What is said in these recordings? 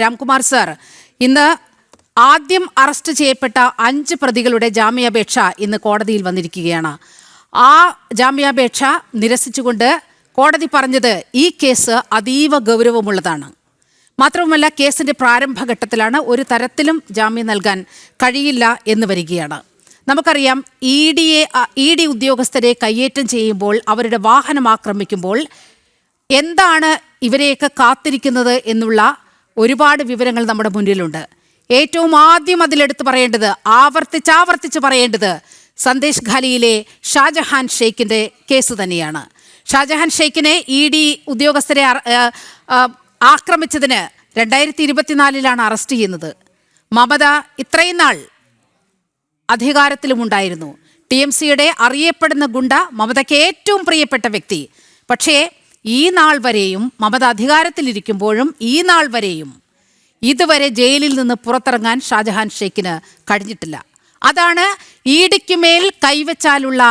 Ramkumar sir, ഇന്ന് ആദ്യം arrest ചെയ്യപ്പെട്ട 5 പ്രതികളുടെ ജാമ്യാപേക്ഷ ഇന്ന് കോടതിയിൽ വന്നിരിക്കുകയാണ്. ആ ജാമ്യാപേക്ഷ നിരസിച്ചുകൊണ്ട് കോടതി പറഞ്ഞത് ഈ കേസ് അതീവ ഗൗരവമുള്ളതാണ്. മാത്രവുമല്ല, കേസിന്റെ പ്രാരംഭഘട്ടത്തിലാണ്, ഒരു തരത്തിലും ജാമ്യം നൽകാൻ കഴിയില്ല എന്ന് വരികയാണ്. നമുക്കറിയാം, ഇ ഡി ഉദ്യോഗസ്ഥരെ കയ്യേറ്റം ചെയ്യുമ്പോൾ, അവരുടെ വാഹനം ആക്രമിക്കുമ്പോൾ എന്താണ് ഇവരെയൊക്കെ കാത്തിരിക്കുന്നത് എന്നുള്ള ഒരുപാട് വിവരങ്ങൾ നമ്മുടെ മുന്നിലുണ്ട്. ഏറ്റവും ആദ്യം അതിലെടുത്ത് പറയേണ്ടത്, ആവർത്തിച്ച് പറയേണ്ടത്, സന്ദേശ് ഖാലിയിലെ ഷാജഹാൻ ഷെയ്ഖിന്റെ കേസ് തന്നെയാണ്. ഷാജഹാൻ ഷെയ്ഖിനെ ഇ ഡി ഉദ്യോഗസ്ഥരെ ആക്രമിച്ചതിന് 2024 അറസ്റ്റ് ചെയ്യുന്നത്. മമത ഇത്രയും നാൾ അധികാരത്തിലുമുണ്ടായിരുന്നു. TMCയുടെ അറിയപ്പെടുന്ന ഗുണ്ട, മമതയ്ക്ക് ഏറ്റവും പ്രിയപ്പെട്ട വ്യക്തി. പക്ഷേ ഈ നാൾ വരെയും, മമത അധികാരത്തിലിരിക്കുമ്പോഴും ഈ നാൾ വരെയും ഇതുവരെ ജയിലിൽ നിന്ന് പുറത്തിറങ്ങാൻ ഷാജഹാൻ ഷെയ്ഖിന് കഴിഞ്ഞിട്ടില്ല. അതാണ് ഇഡിക്കുമേൽ കൈവച്ചാലുള്ള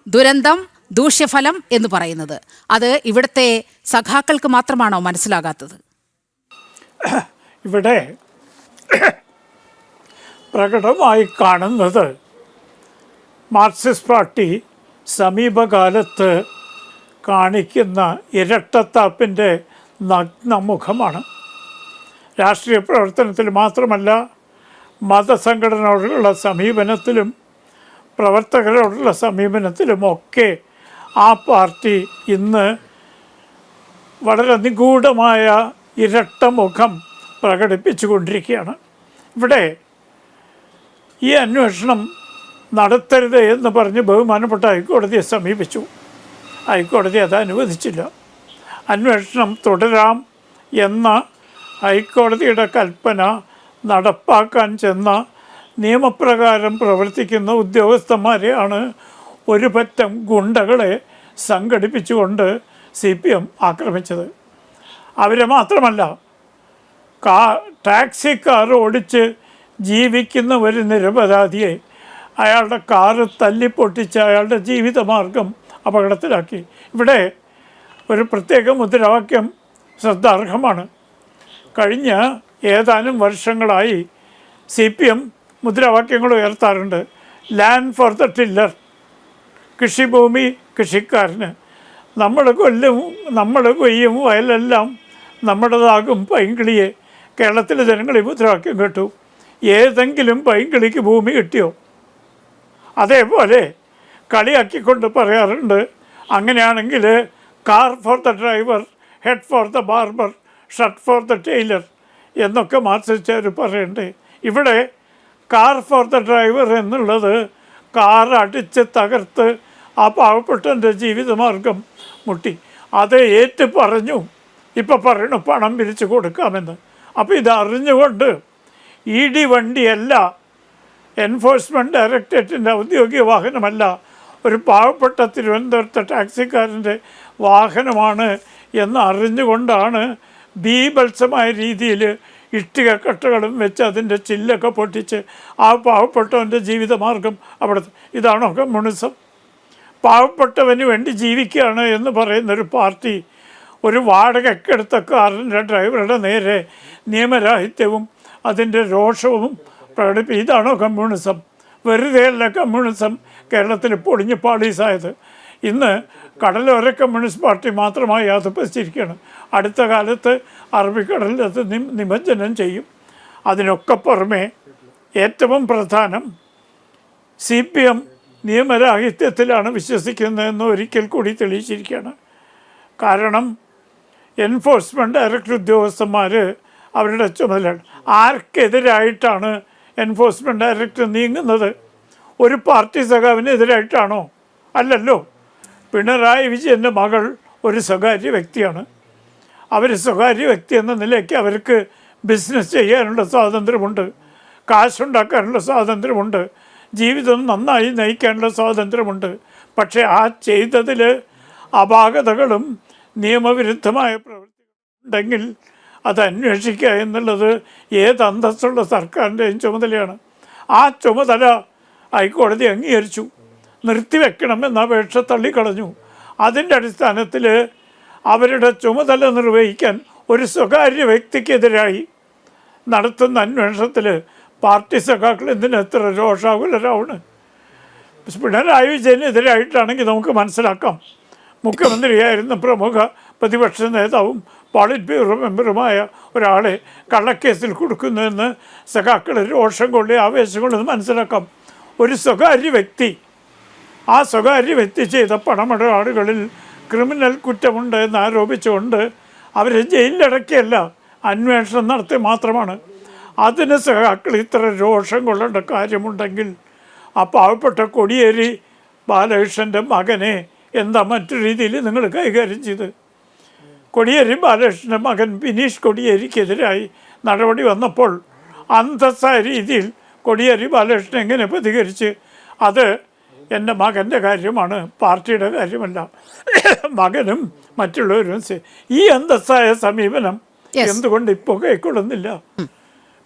ദുരന്തം, ദൂഷ്യഫലം എന്ന് പറയുന്നത്. അത് ഇവിടുത്തെ സഖാക്കൾക്ക് മാത്രമാണോ മനസ്സിലാകാത്തത്? ഇവിടെ പ്രകടമായി കാണുന്നത് മാർക്സിസ്റ്റ് പാർട്ടി സമീപകാലത്ത് കാണിക്കുന്ന ഇരട്ടത്താപ്പിൻ്റെ നഗ്നമുഖമാണ്. രാഷ്ട്രീയ പ്രവർത്തനത്തിൽ മാത്രമല്ല, മതസംഘടനയോടുള്ള സമീപനത്തിലും പ്രവർത്തകരോടുള്ള സമീപനത്തിലുമൊക്കെ ആ പാർട്ടി ഇന്ന് വളരെ നിഗൂഢമായ ഇരട്ടമുഖം പ്രകടിപ്പിച്ചു കൊണ്ടിരിക്കുകയാണ്. ഇവിടെ ഈ അന്വേഷണം നടത്തരുത് എന്ന് പറഞ്ഞ് ബഹുമാനപ്പെട്ട ഹൈക്കോടതിയെ സമീപിച്ചു. ഹൈക്കോടതി അത് അനുവദിച്ചില്ല. അന്വേഷണം തുടരാം എന്ന ഹൈക്കോടതിയുടെ കൽപ്പന നടപ്പാക്കാൻ ചെന്ന നിയമപ്രകാരം പ്രവർത്തിക്കുന്ന ഉദ്യോഗസ്ഥന്മാരെയാണ് ഒരു പറ്റം ഗുണ്ടകളെ സംഘടിപ്പിച്ചുകൊണ്ട് CPM ആക്രമിച്ചത്. അവരെ മാത്രമല്ല, ടാക്സി കാർ ഓടിച്ച് ജീവിക്കുന്ന ഒരു നിരപരാധിയെ അയാളുടെ കാറ് തല്ലിപ്പൊട്ടിച്ച് അയാളുടെ ജീവിതമാർഗം അപകടത്തിലാക്കി. ഇവിടെ ഒരു പ്രത്യേക മുദ്രാവാക്യം ശ്രദ്ധാർഹമാണ്. കഴിഞ്ഞ ഏതാനും വർഷങ്ങളായി CPM മുദ്രാവാക്യങ്ങൾ ഉയർത്താറുണ്ട്. ലാൻഡ് ഫോർ ദ ടില്ലർ, കൃഷിഭൂമി കൃഷിക്കാരന്. നമ്മൾ കൊയ്യും വയലെല്ലാം നമ്മുടേതാകും പൈങ്കിളിയെ. കേരളത്തിലെ ജനങ്ങൾ ഈ മുദ്രാവാക്യം കേട്ടു. ഏതെങ്കിലും പൈങ്കിളിക്ക് ഭൂമി കിട്ടിയോ? അതേപോലെ കളിയാക്കിക്കൊണ്ട് പറയാറുണ്ട്, അങ്ങനെയാണെങ്കിൽ car for the driver, head for the barber, shirt for the tailor എന്നൊക്കെ മാർക്സിസ്റ്റുകാർ പറയണ്ടേ. ഇവിടെ കാർ ഫോർ ദ ഡ്രൈവർ എന്നുള്ളത് കാർ അടിച്ച് തകർത്ത് ആ പാവപ്പെട്ടവൻ്റെ ജീവിതമാർഗം മുട്ടി. അത് ഏറ്റു പറഞ്ഞു. ഇപ്പം പറയണു പണം പിരിച്ചു കൊടുക്കാമെന്ന്. അപ്പോൾ ഇത് അറിഞ്ഞുകൊണ്ട് ED വണ്ടിയല്ല, എൻഫോഴ്സ്മെൻറ്റ് ഡയറക്ടറേറ്റിൻ്റെ ഔദ്യോഗിക വാഹനമല്ല, ഒരു പാവപ്പെട്ട തിരുവനന്തപുരത്തെ ടാക്സിക്കാരൻ്റെ വാഹനമാണ് എന്ന് അറിഞ്ഞുകൊണ്ടാണ് ബീഭത്സമായ രീതിയിൽ ഇഷ്ടികക്കട്ടകളും വെച്ച് അതിൻ്റെ ചില്ലൊക്കെ പൊട്ടിച്ച് ആ പാവപ്പെട്ടവൻ്റെ ജീവിതമാർഗം അവിടെ. ഇതാണോ കമ്മ്യൂണിസം? പാവപ്പെട്ടവന് വേണ്ടി ജീവിക്കുകയാണ് എന്ന് പറയുന്നൊരു പാർട്ടി ഒരു വാടകയ്ക്കെടുത്ത കാറിൻ്റെ ഡ്രൈവറുടെ നേരെ നിയമരാഹിത്യവും അതിൻ്റെ രോഷവും ഇതാണോ കമ്മ്യൂണിസം? വെറുതെയല്ല കമ്മ്യൂണിസം കേരളത്തിൽ പൊളിഞ്ഞ് പാളീസായത്. ഇന്ന് കടലോര കമ്മ്യൂണിസ്റ്റ് പാർട്ടി മാത്രമായി അധപ്പതിച്ചിരിക്കുകയാണ്. അടുത്ത കാലത്ത് അറബിക്കടലിൽ അത് നിമജ്ജനം ചെയ്യും. അതിനൊക്കെ പുറമെ ഏറ്റവും പ്രധാനം CPM നിയമരാഹിത്യത്തിലാണ് വിശ്വസിക്കുന്നതെന്ന് ഒരിക്കൽ കൂടി തെളിയിച്ചിരിക്കുകയാണ്. കാരണം എൻഫോഴ്സ്മെൻറ്റ് ഡയറക്ടർ ഉദ്യോഗസ്ഥന്മാർ അവരുടെ ചുമതലയാണ്. ആർക്കെതിരായിട്ടാണ് എൻഫോഴ്സ്മെൻറ്റ് ഡയറക്ടർ നീങ്ങുന്നത്? ഒരു പാർട്ടി സഖാവിനെതിരായിട്ടാണോ? അല്ലല്ലോ. പിണറായി വിജയൻ്റെ മകൾ ഒരു സ്വകാര്യ വ്യക്തിയാണ്. അവർ സ്വകാര്യ വ്യക്തി എന്ന നിലയ്ക്ക് അവർക്ക് ബിസിനസ് ചെയ്യാനുള്ള സ്വാതന്ത്ര്യമുണ്ട്, കാശുണ്ടാക്കാനുള്ള സ്വാതന്ത്ര്യമുണ്ട്, ജീവിതം നന്നായി നയിക്കാനുള്ള സ്വാതന്ത്ര്യമുണ്ട്. പക്ഷേ ആ ചെയ്തതിൽ അപാകതകളും നിയമവിരുദ്ധമായ പ്രവൃത്തികളുണ്ടെങ്കിൽ അത് അന്വേഷിക്കുക എന്നുള്ളത് ഏത് അന്തസ്സുള്ള സർക്കാരിൻ്റെയും ചുമതലയാണ്. ആ ചുമതല ഹൈക്കോടതി അംഗീകരിച്ചു. നിർത്തിവെക്കണമെന്ന അപേക്ഷ തള്ളിക്കളഞ്ഞു. അതിൻ്റെ അടിസ്ഥാനത്തിൽ അവരുടെ ചുമതല നിർവഹിക്കാൻ ഒരു സ്വകാര്യ വ്യക്തിക്കെതിരായി നടത്തുന്ന അന്വേഷണത്തിൽ പാർട്ടി സഖാക്കൾ എന്തിന് എത്ര രോഷാകുലരാവണ്? പിണറായി വിജയനെതിരായിട്ടാണെങ്കിൽ നമുക്ക് മനസ്സിലാക്കാം. മുഖ്യമന്ത്രിയായിരുന്ന പ്രമുഖ പ്രതിപക്ഷ നേതാവും പോളിറ്റ് ബ്യൂറോ മെമ്പറുമായ ഒരാളെ കള്ളക്കേസിൽ കൊടുക്കുന്നതെന്ന് സഖാക്കൾ രോഷം കൊള്ളി ആവേശം കൊണ്ടെന്ന് മനസ്സിലാക്കാം. ഒരു സ്വകാര്യ വ്യക്തി, ആ സ്വകാര്യ വ്യക്തി ചെയ്ത പണമിടപാടുകളിൽ ക്രിമിനൽ കുറ്റമുണ്ട് എന്ന് ആരോപിച്ചുകൊണ്ട് അവരെ ജയിലിലടക്കിയല്ല, അന്വേഷണം നടത്തി മാത്രമാണ്. അതിന് സഖാക്കൾ ഇത്ര രോഷം കൊള്ളേണ്ട കാര്യമുണ്ടെങ്കിൽ ആ പാവപ്പെട്ട കോടിയേരി ബാലകൃഷ്ണൻ്റെ മകനെ എന്താ മറ്റു രീതിയിൽ നിങ്ങൾ കൈകാര്യം ചെയ്ത്? കോടിയേരി ബാലകൃഷ്ണൻ്റെ മകൻ ബിനീഷ് കോടിയേരിക്കെതിരായി നടപടി വന്നപ്പോൾ അന്തസ്സായ രീതിയിൽ കോടിയേരി ബാലകൃഷ്ണൻ എങ്ങനെ പ്രതികരിച്ച്? അത് എൻ്റെ മകൻ്റെ കാര്യമാണ്, പാർട്ടിയുടെ കാര്യമല്ല, മകനും മറ്റുള്ളവരും. ഈ അന്തസ്സായ സമീപനം എന്തുകൊണ്ട് ഇപ്പോൾ കൈക്കൊള്ളുന്നില്ല?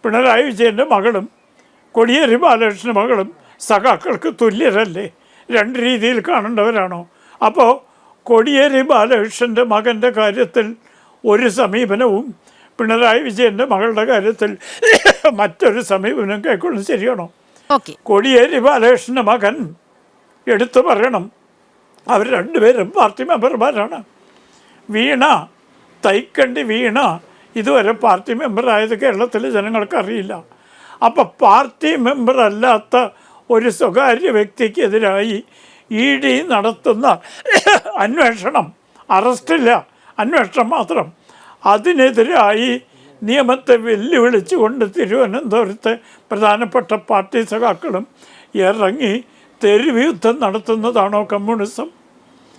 പിണറായി വിജയൻ്റെ മകളും കോടിയേരി ബാലകൃഷ്ണൻ്റെ മകളും സഖാക്കൾക്ക് തുല്യരല്ലേ? രണ്ട് രീതിയിൽ കാണേണ്ടവരാണോ? അപ്പോൾ കോടിയേരി ബാലകൃഷ്ണൻ്റെ മകൻ്റെ കാര്യത്തിൽ ഒരു സമീപനവും പിണറായി വിജയൻ്റെ മകളുടെ കാര്യത്തിൽ മറ്റൊരു സമീപനം കൈക്കൊള്ളുന്നത് ശരിയാണോ? കോടിയേരി ബാലകൃഷ്ണൻ്റെ മകൻ എടുത്തു പറയണം, അവർ രണ്ടുപേരും പാർട്ടി മെമ്പർമാരാണ്. വീണ, തൈക്കണ്ടി വീണ ഇതുവരെ പാർട്ടി മെമ്പറായത് കേരളത്തിലെ ജനങ്ങൾക്ക് അറിയില്ല. അപ്പം പാർട്ടി മെമ്പർ അല്ലാത്ത ഒരു സ്വകാര്യ വ്യക്തിക്കെതിരായി ED നടത്തുന്ന അന്വേഷണം, അറസ്റ്റില്ല, അന്വേഷണം മാത്രം, അതിനെതിരായി നിയമത്തെ വെല്ലുവിളിച്ചുകൊണ്ട് തിരുവനന്തപുരത്തെ പ്രധാനപ്പെട്ട പാർട്ടി സഖാക്കളും ഇറങ്ങി തെരുവ് യുദ്ധം നടത്തുന്നതാണോ കമ്മ്യൂണിസം?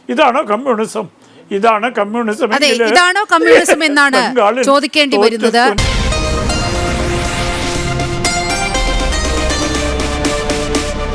ഇതാണോ കമ്മ്യൂണിസം? ഇതാണ് കമ്മ്യൂണിസം. ഇതാണോ കമ്മ്യൂണിസം എന്നാണ് ചോദിക്കേണ്ടി വരുന്നത്.